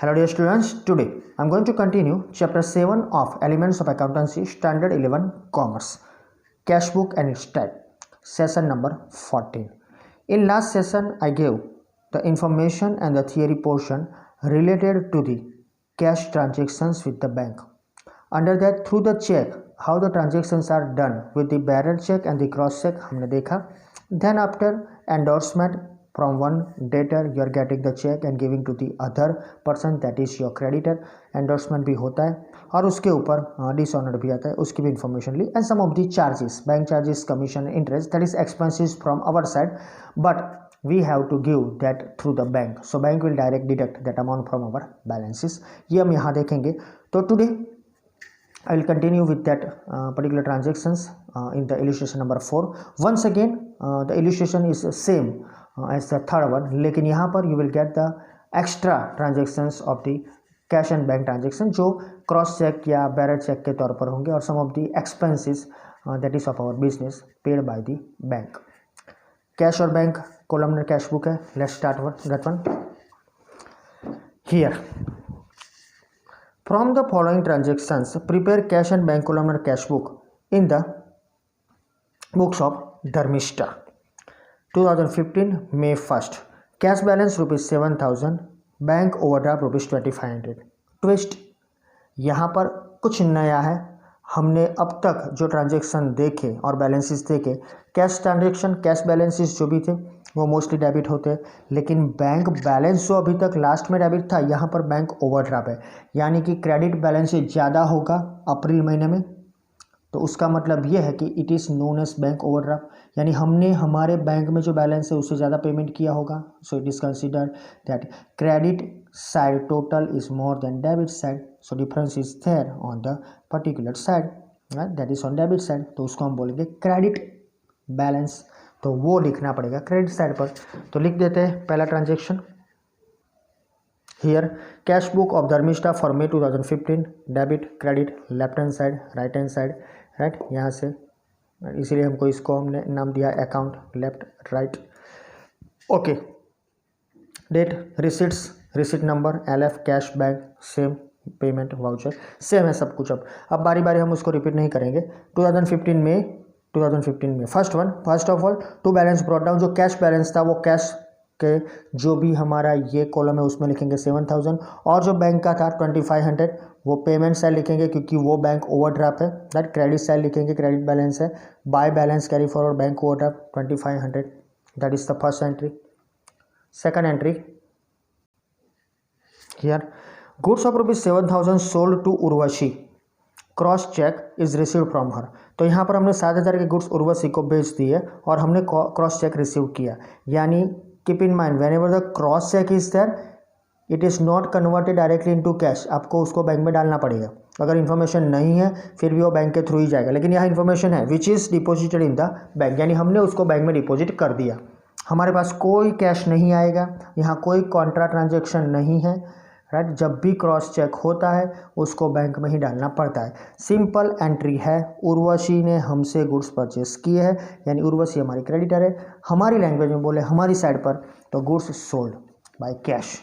Hello dear students, today I am going to continue chapter 7 of Elements of Accountancy Standard 11 Commerce, Cash Book and its type, session number 14. In last session I gave the information and the theory portion related to the cash transactions with the bank. Under that through the check, how the transactions are done with the bearer check and the cross check हमने देखा. Then after endorsement from one debtor you are getting the check and giving to the other person, that is your creditor. Endorsement भी होता है और उसके ऊपर dishonoured भी आता है, उसकी भी इंफॉर्मेशन ली. And some of the charges, bank charges, commission, interest, that is expenses from our side, but we have to give that through the bank, so bank will direct deduct that amount from our balances. ये हम यहाँ देखेंगे. तो today I will continue with that particular transactions in the illustration number 4. Once again the illustration is same as the third one, लेकिन यहाँ पर you will get the extra transactions of the cash and bank transaction जो cross check या bearer check के तौर पर होंगे, और some of the expenses that is of our business paid by the bank. Cash और बैंक columnar cash book है. Let's start that one. Here from the following transactions prepare cash and bank columnar cash book in the books of Dharmishta. 2015 May 1st. Cash balance rupees 7,000, bank overdraft rupees 2,500. Twist, यहाँ पर कुछ नया है. हमने अब तक जो ट्रांजेक्शन देखे और बैलेंसेस देखे, कैश ट्रांजेक्शन, कैश बैलेंसेस जो भी थे वो मोस्टली डेबिट होते हैं, लेकिन बैंक बैलेंस जो अभी तक लास्ट में डेबिट था, यहाँ पर बैंक ओवरड्राफ्ट है, यानी कि क्रेडिट बैलेंस ज़्यादा होगा अप्रैल महीने में. तो उसका मतलब ये है कि it is known as bank overdraft, यानी हमने हमारे बैंक में जो बैलेंस है उससे ज़्यादा पेमेंट किया होगा. So it is consider that credit side total is more than debit side, so difference is there on the particular side, that is on debit side. तो उसको हम बोलेंगे क्रेडिट बैलेंस, तो वो लिखना पड़ेगा क्रेडिट साइड पर. तो लिख देते हैं पहला transaction. Here cash book of Dharmishtha for May 2015, debit credit left hand side right hand side, right, यहाँ से इसीलिए हमको इसको हमने नाम दिया account left right. Okay, date, receipts, receipt number, LF, cash bank same, payment voucher same है सब कुछ. अब बारी बारी हम उसको रिपीट नहीं करेंगे. 2015 में first of all to balance brought down, जो कैश बैलेंस था वो कैश के जो भी हमारा ये कॉलम है उसमें लिखेंगे 7,000, और जो बैंक का था 2,500 वो पेमेंट साइड लिखेंगे क्योंकि वो बैंक ओवरड्राफ्ट है. दैट क्रेडिट साइड लिखेंगे, क्रेडिट बैलेंस है. By balance carry forward bank overdraft 2,500, that is the first entry. Second entry here goods of rupees 7,000 sold to Urvashi, cross cheque is receive from her. तो यहाँ पर हमने 7,000 के goods Urvashi को बेच दिए और हमने क्रॉस चेक रिसीव किया. यानी keep in mind whenever the cross cheque is there it is not converted directly into cash, आपको उसको बैंक में डालना पड़ेगा. अगर इन्फॉर्मेशन नहीं है फिर भी वो बैंक के थ्रू ही जाएगा, लेकिन यहाँ इन्फॉर्मेशन है which is deposited in the bank, यानी हमने उसको बैंक में डिपॉजिट कर दिया. हमारे पास कोई कैश नहीं आएगा, यहाँ कोई कॉन्ट्रा ट्रांजेक्शन नहीं है, राइट. जब भी क्रॉस चेक होता है उसको बैंक में ही डालना पड़ता है. सिंपल एंट्री है, उर्वशी ने हमसे गुड्स परचेस किए हैं, यानी उर्वशी हमारी क्रेडिटर है. हमारी लैंग्वेज में बोले हमारी साइड पर तो गुड्स सोल्ड बाय कैश,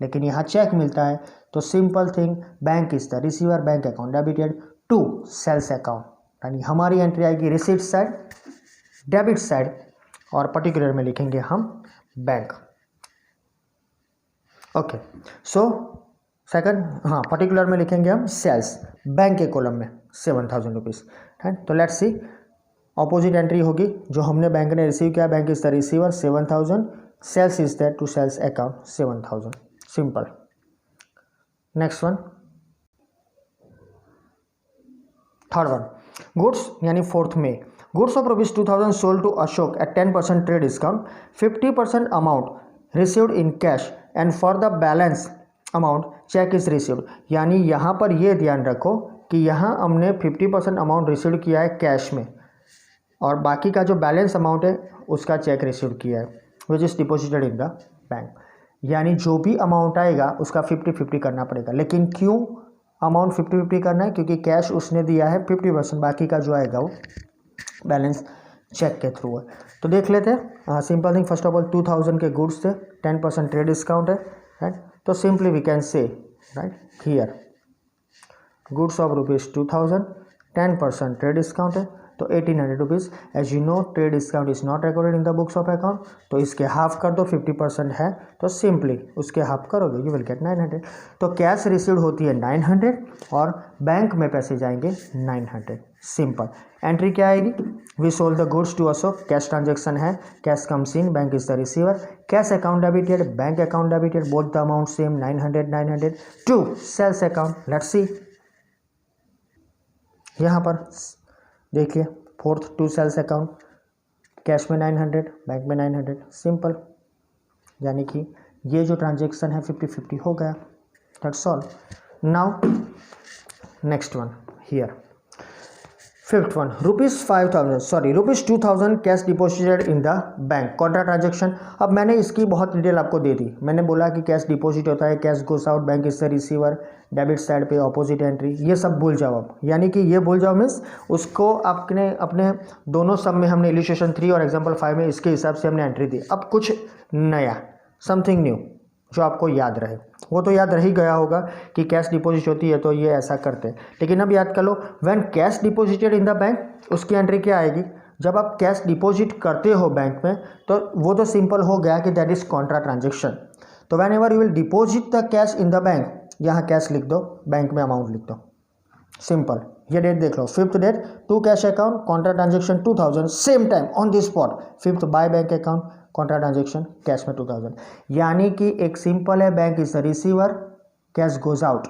लेकिन यहाँ चेक मिलता है. तो simple thing, bank is the receiver, bank account debited to sales account, यानी हमारी एंट्री आएगी रिसीट साइड, डेबिट साइड, और पर्टिकुलर में लिखेंगे हम बैंक. ओके, सो सेकंड, हाँ पर्टिकुलर में लिखेंगे हम सेल्स, बैंक के कॉलम में 7,000 रुपीज़ है. तो लेट्स सी, ऑपोजिट एंट्री होगी जो हमने बैंक ने रिसीव किया, bank is the receiver 7,000, sales is that to sales account 7,000. Simple. Next one, third one, goods यानी 4th में goods of rupees 2,000 sold to Ashok at 10% trade discount, 50% amount received in cash and for the balance amount cheque is received. यानी यहाँ पर ये ध्यान रखो कि यहाँ हमने 50% अमाउंट रिसीव किया है कैश में, और बाकी का जो बैलेंस अमाउंट है उसका चेक रिसीव किया है which is deposited in the bank. यानी जो भी अमाउंट आएगा उसका 50-50 करना पड़ेगा. लेकिन क्यों अमाउंट 50-50 करना है? क्योंकि कैश उसने दिया है 50%, बाकी का जो आएगा वो बैलेंस चेक के थ्रू है. तो देख लेते हैं. Simple thing, first of all 2,000 के गुड्स थे, 10% ट्रेड डिस्काउंट है, राइट. तो simply we can say right here goods of ₹2000, 10% trade discount है तो 1800 rupees. As you know trade discount is not recorded in the books of account, तो इसके half कर दो, 50% है तो सिंपली उसके हाफ करोगे यू विल गेट 900. तो कैश रिसीव्ड होती है 900 और बैंक में पैसे जाएंगे 900. सिंपल. एंट्री क्या आएगी? We sold the goods to Ashok, cash transaction है, cash comes in, bank is the receiver, cash account debited, bank account debited, both the amount same 900 to sales account. Let's see यहाँ पर देखिए fourth to sales account, cash में 900, bank में 900. Simple. यानी कि ये जो ट्रांजेक्शन है 50-50 हो गया. That's all. Now next one here fifth one, ₹2000 cash deposited in the bank, Contra transaction. अब मैंने इसकी बहुत डिटेल आपको दे दी. मैंने बोला कि कैश डिपॉजिट होता है, cash goes out, bank is the receiver, debit side पे ऑपोजिट एंट्री. ये सब भूल जाओ अब. यानी कि ये भूल जाओ मीन्स उसको आपने अपने दोनों सब में हमने इलस्ट्रेशन 3 और एग्जाम्पल 5 में इसके हिसाब से हमने एंट्री दी. अब कुछ नया, समथिंग न्यू जो आपको याद रहे. वो तो याद रह ही गया होगा कि कैश डिपॉजिट होती है तो ये ऐसा करते हैं, लेकिन अब याद कर लो when cash deposited in the bank उसकी एंट्री क्या आएगी? जब आप कैश डिपॉजिट करते हो बैंक में तो वो तो सिंपल हो गया कि दैट इज कॉन्ट्रा ट्रांजेक्शन. तो when ever you will deposit the cash in the bank, यहाँ कैश लिख दो, बैंक में अमाउंट लिख दो. सिंपल. ये डेट देख लो, 5th date to cash account, contra transaction 2000, same time on the spot. 5th by bank account, contra transaction cash में 2000. यानी कि एक सिंपल है, bank is the receiver, cash goes out.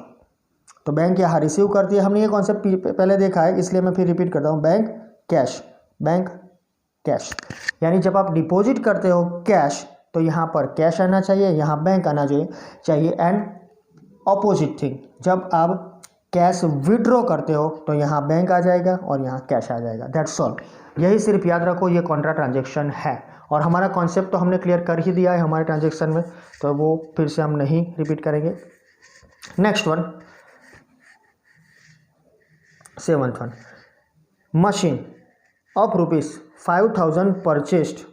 तो बैंक यहाँ रिसीव करती है. हमने ये कॉन्सेप्ट पहले देखा है इसलिए मैं फिर रिपीट करता हूँ. Bank cash, bank cash. यानी जब आप डिपॉजिट करते हो कैश तो यहाँ पर कैश आना चाहिए, यहाँ बैंक आना चाहिए. एंड ऑपोजिट थिंग, जब आप कैश विड्रॉ करते हो तो यहाँ बैंक आ जाएगा और यहाँ कैश आ जाएगा. That's all. यही सिर्फ याद रखो, ये कॉन्ट्रा ट्रांजेक्शन है. और हमारा कॉन्सेप्ट तो हमने क्लियर कर ही दिया है हमारे ट्रांजेक्शन में, तो वो फिर से हम नहीं रिपीट करेंगे. Next one, 7th one, machine of ₹5000 purchased.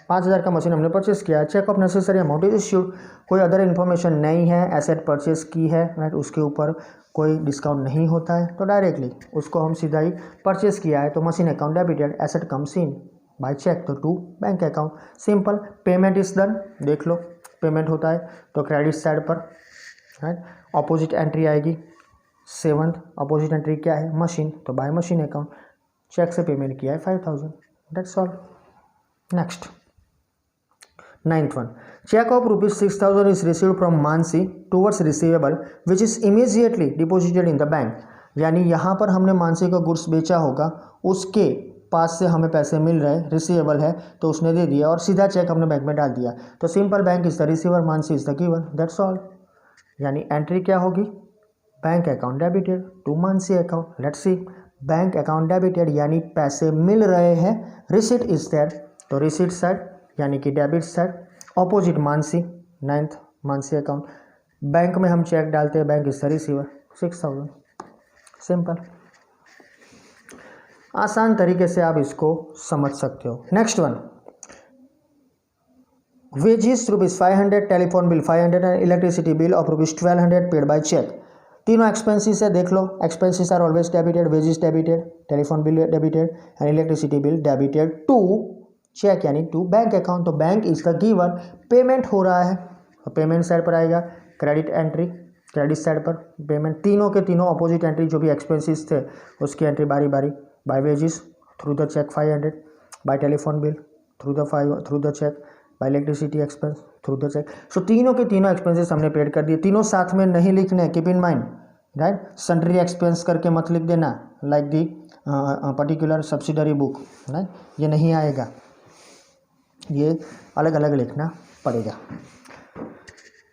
5000 का मशीन हमने परचेस किया. Cheque of necessary amount is issued. कोई अदर इन्फॉर्मेशन नहीं है, एसेट परचेस की है राइट, उसके ऊपर कोई डिस्काउंट नहीं होता है तो डायरेक्टली उसको हम सीधा ही परचेस किया है. तो machine account debited, asset comes in by cheque तो to bank account. Simple. Payment is done. देख लो पेमेंट होता है तो क्रेडिट साइड पर राइट. ऑपोजिट एंट्री आएगी 7th. ऑपोजिट एंट्री क्या है? मशीन, तो बाय मशीन अकाउंट. चेक से पेमेंट किया है 5000. That's all. Next 9th one, cheque of ₹6000 is received from Mansi towards receivable which is immediately deposited in the bank. यानी यहाँ पर हमने मानसी का गुड्स बेचा होगा, उसके पास से हमें पैसे मिल रहे, रिसीवेबल है तो उसने दे दिया और सीधा चेक हमने बैंक में डाल दिया. तो simple, bank is the receiver, Mansi is the giver. That's all. यानी एंट्री क्या होगी? Bank account debited to Mansi account. Let's see. Bank account debited यानी पैसे मिल रहे हैं, रिसीट इज देयर तो रिसीट साइड यानी कि debit side. Opposite Mansi, 9th Mansi account. Bank में हम चेक डालते हैं, bank is the receiver, 6000. Simple. आसान तरीके से आप इसको समझ सकते हो. Next one, wages ₹500, telephone bill 500 and electricity bill of ₹1200 paid by cheque. तीनों एक्सपेंसेस है, देख लो. Expenses are always debited, wages debited, telephone bill debited and electricity bill debited to cheque यानी टू बैंक अकाउंट. तो bank is the giver, payment हो रहा है तो पेमेंट साइड पर आएगा. क्रेडिट एंट्री, क्रेडिट साइड पर पेमेंट. तीनों के तीनों अपोजिट एंट्री जो भी एक्सपेंसेस थे उसकी एंट्री बारी बारी. By wages through the cheque 500, by telephone bill through the cheque, by electricity expense through the cheque. So तीनों के तीनों एक्सपेंसेस हमने पेड कर दिए. तीनों साथ में नहीं लिखने, keep in mind right. Sundry expense करके मत लिख देना like the particular subsidiary book right, ये नहीं आएगा, ये अलग अलग लिखना पड़ेगा.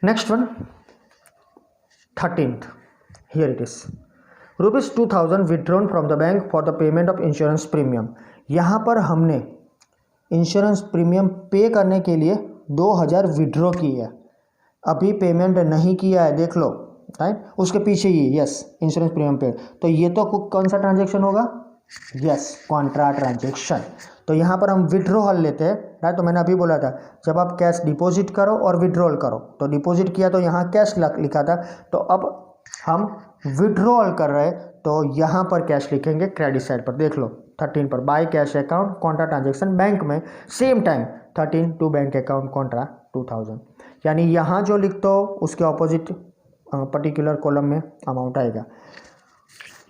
Next one 13th, here it is. ₹2000 withdrawn from the bank for the payment of insurance premium. यहाँ पर हमने इंश्योरेंस प्रीमियम पे करने के लिए 2000 विड्रॉ की है, अभी पेमेंट नहीं किया है, देख लो राइट. उसके पीछे ये यस इंश्योरेंस प्रीमियम पेड, तो ये तो कौन सा ट्रांजेक्शन होगा? Yes, Contra transaction. तो यहाँ पर हम विड्रॉल लेते हैं, राइट। तो मैंने अभी बोला था जब आप कैश डिपॉजिट करो और विड्रॉल करो, तो डिपॉजिट किया तो यहाँ कैश लिखा था, तो अब हम विड्रॉल कर रहे हैं तो यहाँ पर कैश लिखेंगे क्रेडिट साइड पर। देख लो 13 पर by cash account contra transaction bank में, same time 13 to bank account contra 2000, यानी यहाँ जो लिखते हो उसके ऑपोजिट पर्टिकुलर कॉलम में अमाउंट आएगा।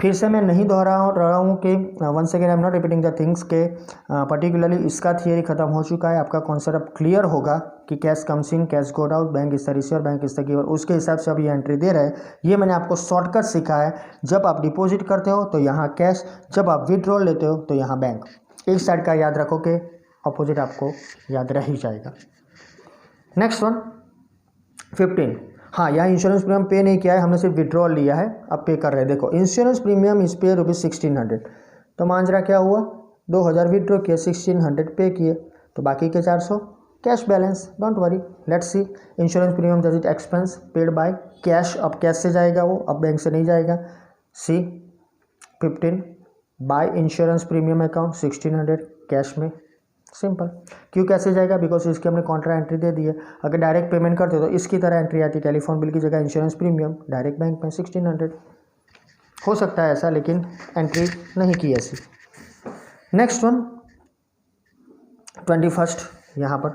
फिर से मैं नहीं दोहरा रहा हूँ कि one second I am not repeating the things के पर्टिकुलरली इसका थियरी खत्म हो चुका है, आपका कॉन्सेप्ट अब क्लियर होगा कि कैश कम्स इन कैश गोड out, bank is the receiver bank is the giver, उसके हिसाब से अब ये एंट्री दे रहे हैं। ये मैंने आपको शॉर्टकट सिखाया है। जब आप डिपॉजिट करते हो तो यहाँ कैश, जब आप विड्रॉल लेते हो तो यहाँ बैंक। एक साइड का याद रखो कि अपोजिट आपको याद रह ही जाएगा। नेक्स्ट वन 15, हाँ यहाँ इंश्योरेंस प्रीमियम पे नहीं किया है, हमने सिर्फ विड्रॉल लिया है, अब पे कर रहे हैं। देखो इंश्योरेंस प्रीमियम इस पे ₹1600, तो मांजरा क्या हुआ 2000 विड्रॉ किए, 1600 पे किए, तो बाकी के 400 cash balance. Don't worry, let's see insurance premium does it expense paid by cash, अब कैश से जाएगा वो, अब बैंक से नहीं जाएगा। See 15 by insurance premium account 1600 cash में, सिंपल। क्यों कैसे जाएगा, बिकॉज इसकी हमने कॉन्ट्रा एंट्री दे दी है। अगर डायरेक्ट पेमेंट करते तो इसकी तरह एंट्री आती, टेलीफोन बिल की जगह इंश्योरेंस प्रीमियम, डायरेक्ट बैंक में 1600। हो सकता है ऐसा, लेकिन एंट्री नहीं की ऐसी। नेक्स्ट वन 21, यहाँ पर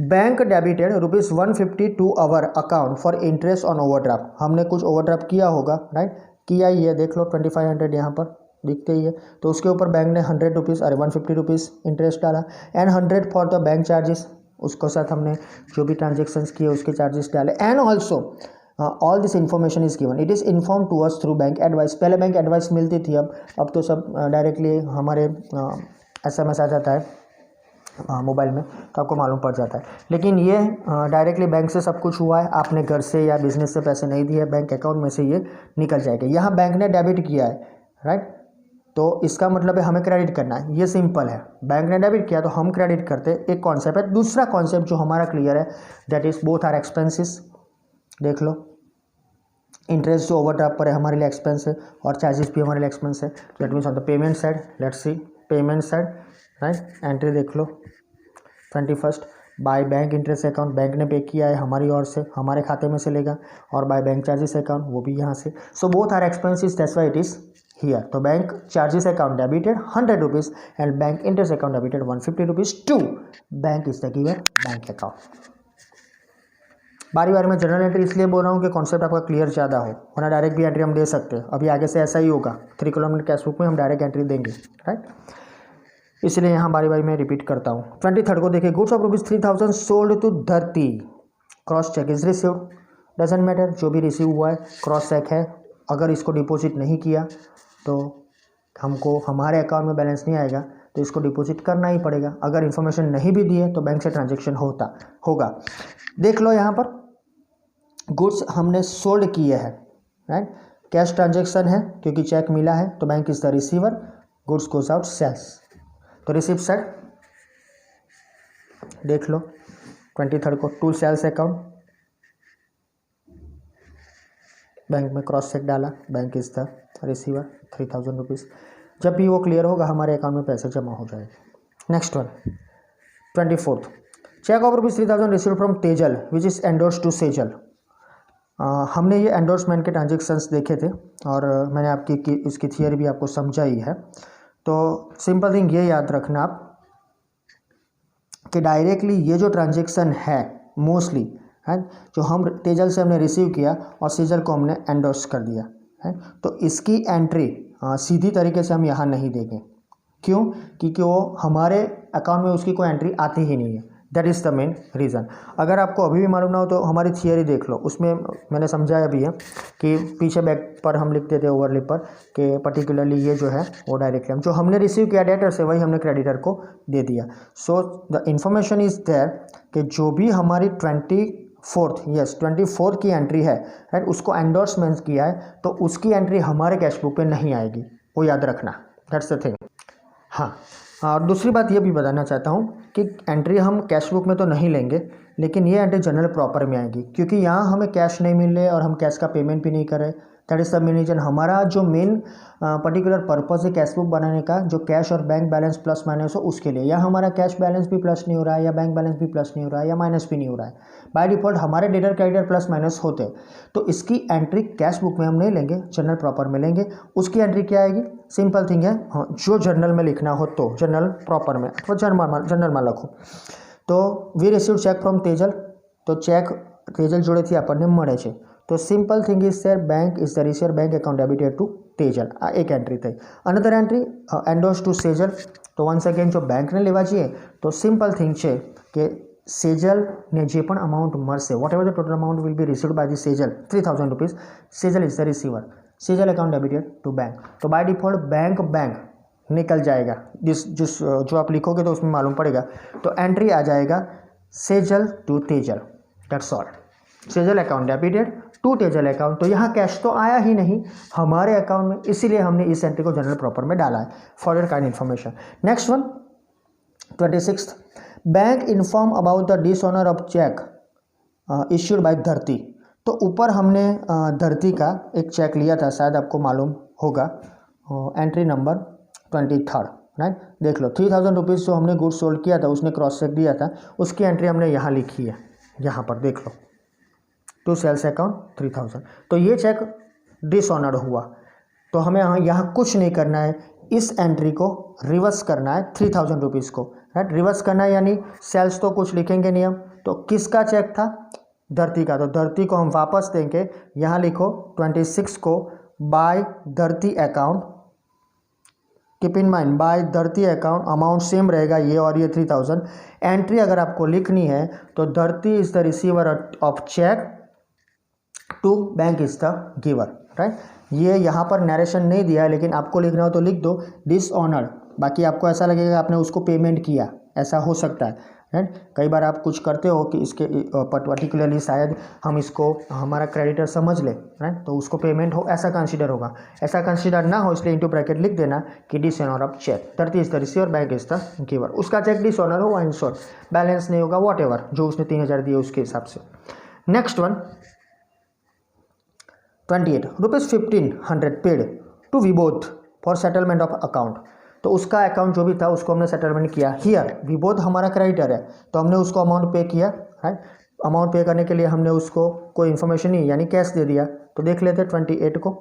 bank debited ₹150 to our account for interest on overdraft. हमने कुछ ओवरड्राफ्ट किया होगा, राइट, किया ही है, देख लो 2500 यहाँ पर दिखते ही है। तो उसके ऊपर बैंक ने ₹150 इंटरेस्ट डाला, and 100 for the bank charges, उसको साथ हमने जो भी ट्रांजेक्शन्स किए उसके चार्जेस डाले। And also all this information is given, it is inform to us through bank advice. पहले बैंक एडवाइस मिलती थी, अब तो सब डायरेक्टली हमारे SMS आ जाता है मोबाइल में, तो आपको मालूम पड़ जाता है। लेकिन ये डायरेक्टली बैंक से सब कुछ हुआ है, आपने घर से या बिजनेस से पैसे नहीं दिए, बैंक अकाउंट में से ये निकल जाएगा। यहाँ बैंक ने डेबिट किया है, राइट, तो इसका मतलब है हमें क्रेडिट करना है, ये सिंपल है। बैंक ने डेबिट किया तो हम क्रेडिट करते, एक कॉन्सेप्ट है। दूसरा कॉन्सेप्ट जो हमारा क्लियर है, that is both are expenses. देख लो इंटरेस्ट जो ओवरड्राफ्ट पर है हमारे लिए एक्सपेंस है, और चार्जेस भी हमारे लिए एक्सपेंस है। That means on the payment side, let's see payment side, right, entry देख लो 21 by bank interest account, bank ने पे किया है हमारी ओर से, हमारे खाते में से लेगा, और बाय बैंक चार्जेस अकाउंट वो भी यहाँ से। So both are expenses, that's why it is here. तो bank charges account debited ₹100 and bank interest account debited ₹150 to bank is the giver bank account. बारी बारी में जनरल एंट्री इसलिए बोल रहा हूँ कि कॉन्सेप्ट आपका क्लियर ज़्यादा हो, वरना डायरेक्ट भी एंट्री हम दे सकते हैं। अभी आगे से ऐसा ही होगा, 3 कॉलम कैश बुक में हम डायरेक्ट एंट्री देंगे, राइट, इसलिए यहाँ बारी बारी में रिपीट करता हूँ। 23 को देखिए, goods of ₹3000 sold to Dharti, cross cheque is received, doesn't matter, जो भी रिसीव हुआ है क्रॉस चेक है। अगर इसको डिपॉजिट नहीं किया तो हमको हमारे अकाउंट में बैलेंस नहीं आएगा, तो इसको डिपॉजिट करना ही पड़ेगा। अगर इन्फॉर्मेशन नहीं भी दी है तो बैंक से ट्रांजेक्शन होगा। देख लो यहाँ पर गुड्स हमने सोल्ड किए हैं, राइट, कैश ट्रांजेक्शन है क्योंकि चेक मिला है, तो bank is the receiver, goods goes out sales. तो रिसिप्ट साइड देख लो 23 को टू सेल्स अकाउंट, बैंक में क्रॉस चेक डाला, बैंक इज द रिसीवर ₹3000। जब भी वो क्लियर होगा हमारे अकाउंट में पैसे जमा हो जाएंगे। Next one 24, cheque of ₹3000 received from Tejal which is endorse to Sejal. हमने ये एंडोर्समेंट के ट्रांजेक्शन्स देखे थे, और मैंने आपकी इसकी थियरी भी आपको समझाई है। तो सिंपल थिंग ये याद रखना आप कि डायरेक्टली ये जो ट्रांजेक्शन है मोस्टली है, जो हम तेजल से हमने रिसीव किया और सेजल को हमने एंडोर्स कर दिया है, तो इसकी एंट्री सीधी तरीके से हम यहाँ नहीं देंगे। क्यों? क्योंकि वो हमारे अकाउंट में उसकी कोई एंट्री आती ही नहीं है। That is the main reason. अगर आपको अभी भी मालूम ना हो तो हमारी थियरी देख लो, उसमें मैंने समझाया भी है कि पीछे बैक पर हम लिख देते ओवरलिप पर कि पर्टिकुलरली ये जो है वो डायरेक्टली हम जो हमने रिसीव किया डेटर से वही हमने क्रेडिटर को दे दिया। So the information is there कि जो भी हमारी 24 की एंट्री है, राइट, उसको एंडोर्समेंट किया है, तो उसकी एंट्री हमारे कैश बुक पे नहीं आएगी, वो याद रखना। That's the thing. हाँ, और दूसरी बात ये भी बताना चाहता हूँ कि एंट्री हम कैश बुक में तो नहीं लेंगे, लेकिन ये एंट्री जनरल प्रॉपर में आएगी, क्योंकि यहाँ हमें कैश नहीं मिल रहे और हम कैश का पेमेंट भी नहीं कर रहे, that is the main reason. हमारा जो मेन पर्टिकुलर पर्पस है कैश बुक बनाने का, जो कैश और बैंक बैलेंस प्लस माइनस हो उसके लिए, या हमारा कैश बैलेंस भी प्लस नहीं हो रहा है या बैंक बैलेंस भी प्लस नहीं हो रहा है या माइनस भी नहीं हो रहा है, बाय डिफॉल्ट हमारे डेटर क्रेडिटर प्लस माइनस होते हैं, तो इसकी एंट्री कैश बुक में हम नहीं लेंगे, जर्नल प्रॉपर में लेंगे। उसकी एंट्री क्या आएगी, सिंपल थिंग है, जो जर्नल में लिखना हो तो जर्नल प्रॉपर में अथवा जर्नल में लखो। तो we receive cheque from Tejal, तो चेक तेजल જોડેથી આપણને મળે છે, તો simple thing is there bank is the receiver, bank account debited to Tejal, આ એક એન્ટ્રી થઈ। Another entry endorse to Sejal, તો વન્સ અગેન જો બેંકને લેવા જઈએ તો સિમ્પલ થિંગ છે કે સેજલને જે પણ અમાઉન્ટ મળશે, whatever the total amount will be received by the Sejal 3000 rupees, Sejal is the receiver, Sejal account debited to bank, तो बाय डिफॉल्ट बैंक निकल जाएगा, जिस जो आप लिखोगे तो उसमें मालूम पड़ेगा, तो एंट्री आ जाएगा Sejal to Tejal, that's all. Sejal account debited to Tejal account, तो यहाँ कैश तो आया ही नहीं हमारे अकाउंट में, इसीलिए हमने इस एंट्री को जनरल प्रॉपर में डाला है, for your kind information. Next one 26th, bank inform about the dishonour of check issued by धरती, तो ऊपर हमने धरती का एक चेक लिया था, शायद आपको मालूम होगा, एंट्री नंबर 23rd, राइट, देख लो 3000 रुपीज़ जो हमने गुड्स सोल्ड किया था उसने क्रॉस चेक दिया था, उसकी एंट्री हमने यहाँ लिखी है, यहाँ पर देख लो, टू सेल्स अकाउंट 3000, तो ये चेक डिसऑनर्ड हुआ, तो हमें यहाँ कुछ नहीं करना है, इस एंट्री को रिवर्स करना है 3000 रुपीज़ को, राइट, रिवर्स करना है, यानी सेल्स तो कुछ लिखेंगे नहीं हम, तो किसका चेक था, धरती का, तो धरती को हम वापस देंगे, यहाँ लिखो 26 को बाय धरती account, keep in mind bye धरती अकाउंट, अमाउंट सेम रहेगा ये और ये 3000, एंट्री अगर आपको लिखनी है तो Dharti is the receiver of cheque to bank is the giver, right. ये यहाँ पर नरेशन नहीं दिया है, लेकिन आपको लिखना हो तो लिख दो डिसऑनर्ड, बाकी आपको ऐसा लगेगा आपने उसको पेमेंट किया, ऐसा हो सकता है, राइट। कई बार आप कुछ करते हो कि इसके पर्टिकुलरली शायद हम इसको हमारा क्रेडिटर समझ ले, राइट, तो उसको पेमेंट हो ऐसा कंसीडर होगा, ऐसा कंसीडर ना हो इसलिए इंटू ब्रैकेट लिख देना कि डिसऑनर ऑफ चेक, धरती is the receiver, bank is the giver, उसका चेक डिसऑनर हो इन शॉर्ट, बैलेंस नहीं होगा, वॉट एवर जो उसने 3000 दिए उसके हिसाब से। Next one 28 ₹1500 paid to Vibodh for settlement of account, तो उसका अकाउंट जो भी था उसको हमने सेटलमेंट किया। हियर विबोध हमारा क्रेडिटर है, तो हमने उसको अमाउंट पे किया, राइट, अमाउंट पे करने के लिए हमने उसको कोई इन्फॉर्मेशन नहीं यानी कैश दे दिया, तो देख लेते 28 को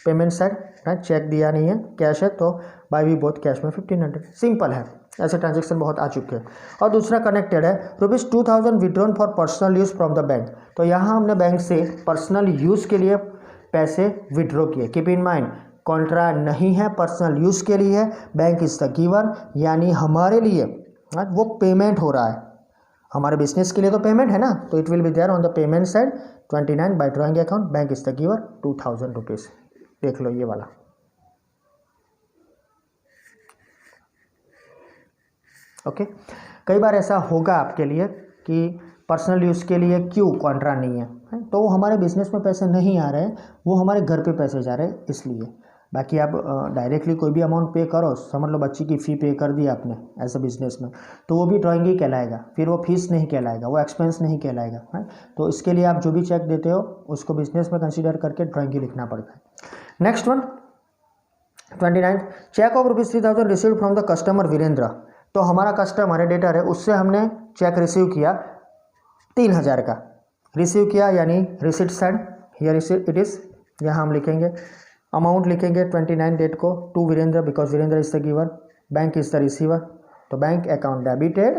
पेमेंट साइड, राइट, चेक दिया नहीं है, कैश है, तो बाय विबोध कैश में 1500, सिंपल है, ऐसे ट्रांजेक्शन बहुत आ चुके हैं। और दूसरा कनेक्टेड है ₹2000 withdrawn for personal use from the bank, तो यहाँ हमने बैंक से पर्सनल यूज़ के लिए पैसे विड्रॉ किए, कीप इन माइंड कॉन्ट्रा नहीं है, पर्सनल यूज़ के लिए है, बैंक इज द गिवर, यानी हमारे लिए वो पेमेंट हो रहा है, हमारे बिजनेस के लिए तो पेमेंट है ना, तो it will be there on the payment side 29 by drawing account, bank is the giver 2000 rupees, देख लो ये वाला। ओके, कई बार ऐसा होगा आपके लिए कि पर्सनल यूज़ के लिए क्यों कॉन्ट्रा नहीं है, तो वो हमारे बिजनेस में पैसे नहीं आ रहे हैं, वो हमारे घर पे पैसे जा रहे हैं इसलिए। बाकी आप डायरेक्टली कोई भी अमाउंट पे करो, समझ लो बच्ची की फ़ी पे कर दी आपने एज अ बिजनेस में, तो वो भी ड्राइंग ही कहलाएगा, फिर वो फीस नहीं कहलाएगा, वो एक्सपेंस नहीं कहलाएगा, है। तो इसके लिए आप जो भी चेक देते हो उसको बिजनेस में कंसीडर करके ड्राइंग ही लिखना पड़ता है। Next one 29 cheque of ₹3000 received from the customer Virendra, तो हमारा कस्टमर है, डेटर है, उससे हमने चेक रिसीव किया 3000 का रिसीव किया, यानी receipt side here it is, यहाँ हम लिखेंगे अमाउंट लिखेंगे 29 डेट को to Virendra, because Virendra is the giver, bank is the receiver, तो bank account debited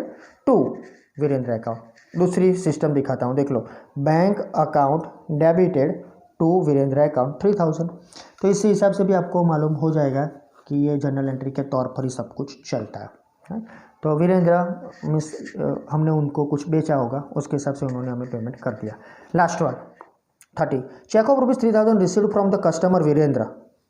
to Virendra account. दूसरी सिस्टम दिखाता हूँ, देख लो, bank account debited to Virendra account 3000, तो इसी हिसाब से भी आपको मालूम हो जाएगा कि ये जर्नल एंट्री के तौर पर ही सब कुछ चलता है। तो वीरेंद्र मीन्स हमने उनको कुछ बेचा होगा, उसके हिसाब से उन्होंने हमें पेमेंट कर दिया। Last one 30 cheque of ₹3000 received from the customer Virendra,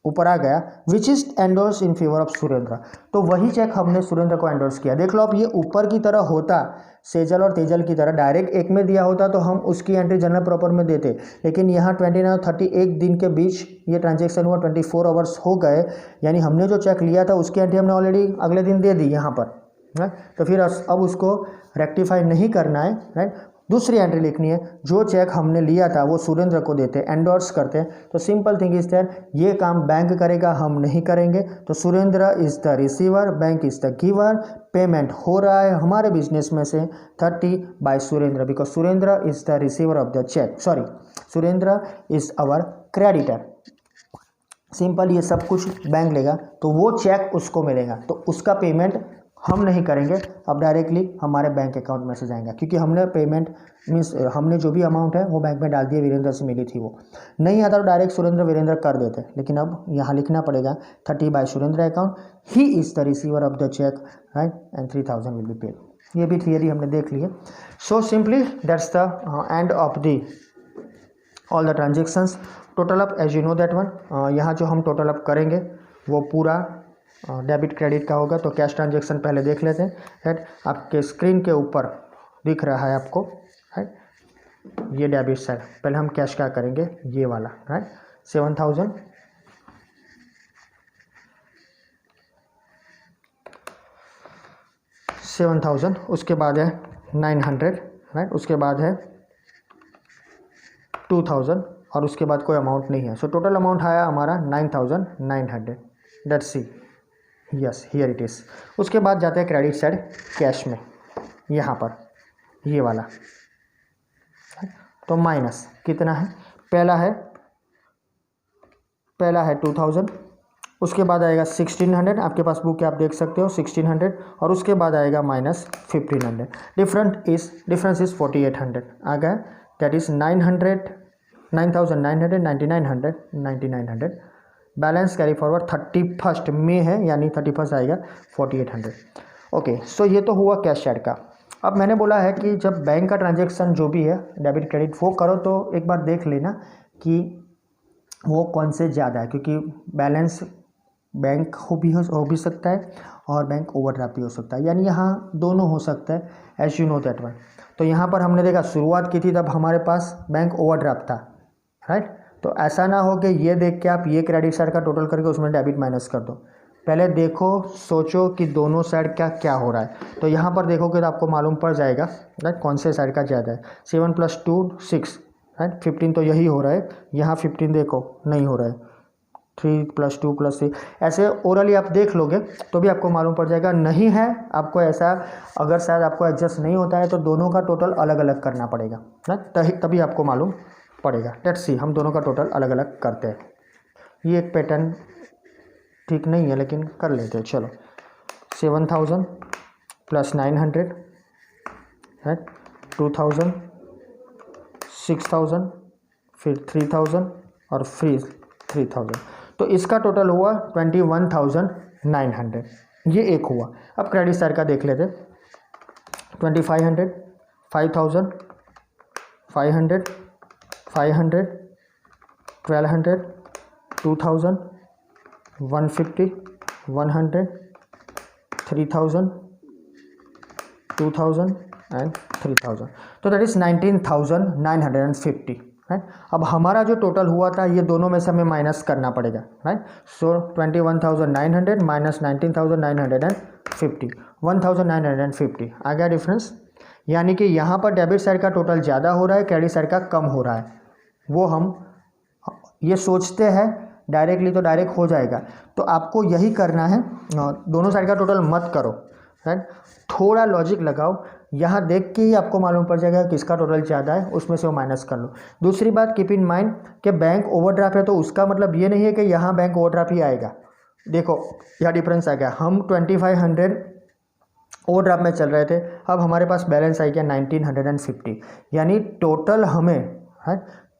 ऊपर आ गया which is endorse in favour of Surendra, तो वही चेक हमने सुरेंद्र को एंडोर्स किया। देख लो, अब ये ऊपर की तरह होता सेजल और तेजल की तरह डायरेक्ट एक में दिया होता तो हम उसकी एंट्री जनरल प्रॉपर में देते, लेकिन यहाँ 29 और 30 एक दिन के बीच ये ट्रांजेक्शन हुआ, 24 आवर्स हो गए, यानी हमने जो चेक लिया था उसकी एंट्री हमने ऑलरेडी अगले दिन दे दी यहाँ पर, राइट। तो फिर अब उसको रेक्टिफाई नहीं करना है, राइट, दूसरी एंट्री लिखनी है, जो चेक हमने लिया था वो सुरेंद्र को देते, एंडोर्स करते हैं। तो सिंपल थिंग इज देयर, ये काम बैंक करेगा, हम नहीं करेंगे। तो Surendra is the receiver, bank is the giver. Payment हो रहा है हमारे बिजनेस में से 30 by Surendra, because Surendra is the receiver of the cheque, sorry Surendra is our creditor. Simple, ये सब कुछ बैंक लेगा तो वो चेक उसको मिलेगा, तो उसका पेमेंट हम नहीं करेंगे, अब डायरेक्टली हमारे बैंक अकाउंट में से जाएगा, क्योंकि हमने पेमेंट मीन्स हमने जो भी अमाउंट है वो बैंक में डाल दिया, वीरेंद्र से मिली थी, वो नहीं आता तो डायरेक्ट सुरेंद्र वीरेंद्र कर देते। लेकिन अब यहाँ लिखना पड़ेगा 30 by Surendra account, he is the receiver of the cheque, right, and 3000 will be paid. ये भी थियरी हमने देख ली है। So simply that's the end of the all the transactions. Total up as you know that one, यहाँ जो हम total up करेंगे वो पूरा डेबिट क्रेडिट का होगा। तो कैश ट्रांजेक्शन पहले देख लेते हैं, राइट। आपके स्क्रीन के ऊपर दिख रहा है आपको, राइट, ये डेबिट साइड। पहले हम कैश क्या करेंगे, ये वाला, राइट, 7000 7000, उसके बाद है 900, राइट, उसके बाद है 2000 और उसके बाद कोई अमाउंट नहीं है। सो टोटल अमाउंट आया हमारा 9900, that's see, yes here it is. उसके बाद जाते हैं क्रेडिट साइड कैश में, यहाँ पर ये वाला, तो माइनस कितना है, पहला है 2000, उसके बाद आएगा 1600, आपके पास बुक है आप देख सकते हो 1600, और उसके बाद आएगा माइनस 1500। डिफरेंस इज 4800 आ गया, that is 9900 balance carry forward 31 में है, यानी 31 आएगा 4800। ओके, सो ये तो हुआ कैश साइड का। अब मैंने बोला है कि जब बैंक का ट्रांजेक्शन जो भी है डेबिट क्रेडिट वो करो तो एक बार देख लेना कि वो कौन से ज़्यादा है, क्योंकि बैलेंस बैंक हो भी सकता है और बैंक ओवरड्राफ्ट भी हो सकता है, यानी यहाँ दोनों हो सकता है, as you know that one. तो यहाँ पर हमने देखा शुरुआत की थी तब हमारे पास बैंक ओवरड्राफ्ट था, राइट। तो ऐसा ना हो कि ये देख के आप ये क्रेडिट साइड का टोटल करके उसमें डेबिट माइनस कर दो, पहले देखो सोचो कि दोनों साइड क्या हो रहा है। तो यहाँ पर देखोगे तो आपको मालूम पड़ जाएगा, राइट, कौन से साइड का ज़्यादा है। 7 + 2 6, राइट, 15 तो यही हो रहा है, यहाँ 15 देखो नहीं हो रहा है, 3 + 2 + 3, ऐसे ओरली आप देख लोगे तो भी आपको मालूम पड़ जाएगा। नहीं है आपको ऐसा, अगर शायद आपको एडजस्ट नहीं होता है तो दोनों का टोटल अलग अलग करना पड़ेगा, राइट, तभी आपको मालूम पड़ेगा। लेट्स सी, हम दोनों का टोटल अलग अलग करते हैं। ये एक पैटर्न ठीक नहीं है लेकिन कर लेते हैं, चलो। 7000 + 900, राइट, 2000, 6000, फिर 3000 और फिर 3000, तो इसका टोटल हुआ 21900। ये एक हुआ। अब क्रेडिट साइड का देख लेते, 2500, 5000, 500, 500, 1200, 2000, 150, 100, 3000, 2000 एंड 3000, तो दैट इज 19950, राइट। अब हमारा जो टोटल हुआ था ये दोनों में से हमें माइनस करना पड़ेगा, राइट। सो 21900 माइनस 19950, 1950 आ गया डिफरेंस। यानी कि यहाँ पर डेबिट साइड का टोटल ज़्यादा हो रहा है, क्रेडिट साइड का कम हो रहा है। वो हम ये सोचते हैं डायरेक्टली तो डायरेक्ट हो जाएगा, तो आपको यही करना है, दोनों साइड का टोटल मत करो, राइट, थोड़ा लॉजिक लगाओ, यहाँ देख के ही आपको मालूम पड़ जाएगा किसका टोटल ज़्यादा है, उसमें से वो माइनस कर लो। दूसरी बात कीप इन माइंड कि बैंक ओवरड्राफ्ट है तो उसका मतलब ये नहीं है कि यहाँ बैंक ओवरड्राफ्ट ही आएगा। देखो यह डिफरेंस आ गया, हम 2500 ओवरड्राफ्ट में चल रहे थे, अब हमारे पास बैलेंस आ गया 1950, यानी टोटल हमें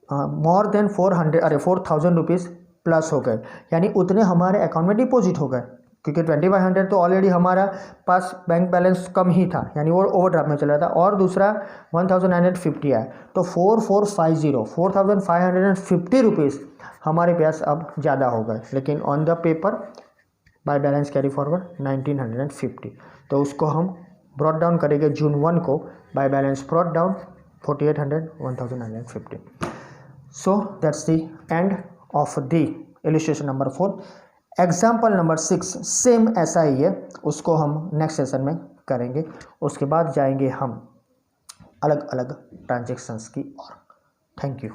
मोर देन 4000 रुपीज़ प्लस हो गए, यानी उतने हमारे अकाउंट में डिपॉजिट हो गए, क्योंकि 2500 तो ऑलरेडी हमारा पास बैंक बैलेंस कम ही था, यानी वो ओवरड्राफ्ट में चल रहा था, और दूसरा 1950 आया, तो 4550 रुपीज़ हमारे पास अब ज़्यादा हो गए। लेकिन on the paper bye balance carry forward 1950, तो उसको हम ब्रॉट डाउन करेंगे जून 1 को, by balance brought down 4800, 1950। So that's the end of the illustration number 4। Example number 6 same ऐसा ही है, उसको हम नेक्स्ट सेशन में करेंगे। उसके बाद जाएंगे हम अलग अलग ट्रांजेक्शन्स की ओर। Thank you.